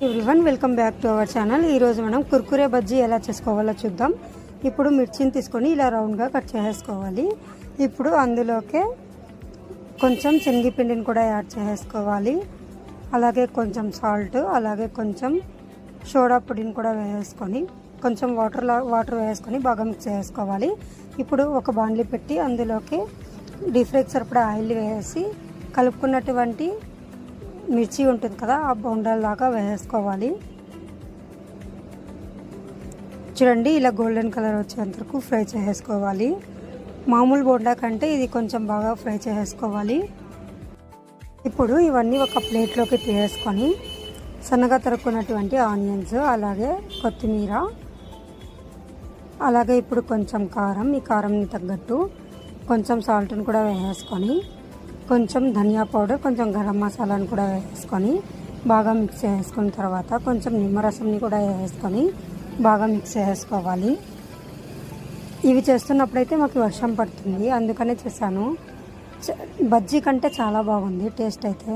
Everyone welcome back to our channel. ఈరోజు మనం కుర్కురే బజ్జీ ఎలా చేసుకోవాలో చూద్దాం. ఇప్పుడు మిర్చిని తీసుకొని ఇలా రౌండ్గా కట్ చేసుకోవాలి. ఇప్పుడు అందులోకే కొంచెం శనగపిండిని కూడా యాడ్ చేసుకోవాలి. అలాగే కొంచెం సాల్ట్, అలాగే కొంచెం సోడా పొడిని కూడా వేసుకొని కొంచెం వాటర్ వేసుకొని బాగా మిక్స్ చేసుకోవాలి. ఇప్పుడు ఒక బాండ్లీ పెట్టి అందులోకి డీప్ ఫ్రైకి సరిపడా ఆయిల్ వేసి కలుపుకున్నటువంటి మిర్చి ఉంటుంది కదా, ఆ బొండాల దాకా వేసుకోవాలి. చూడండి, ఇలా గోల్డెన్ కలర్ వచ్చేంత వరకు ఫ్రై చేసుకోవాలి. మామూలు బొండా కంటే ఇది కొంచెం బాగా ఫ్రై చేసుకోవాలి. ఇప్పుడు ఇవన్నీ ఒక ప్లేట్లోకి తీసుకొని సన్నగా తరుక్కున్నటువంటి ఆనియన్స్, అలాగే కొత్తిమీర, అలాగే ఇప్పుడు కొంచెం కారం, ఈ కారంని తగ్గట్టు కొంచెం సాల్ట్ని కూడా వేసుకొని కొంచెం ధనియా పౌడర్, కొంచెం గరం మసాలాను కూడా వేసుకొని బాగా మిక్స్ చేసుకున్న తర్వాత కొంచెం నిమ్మరసంని కూడా వేసుకొని బాగా మిక్స్ చేసుకోవాలి. ఇవి చేస్తున్నప్పుడైతే మాకు వర్షం పడుతుంది, అందుకనే చేశాను. బజ్జీ కంటే చాలా బాగుంది టేస్ట్ అయితే.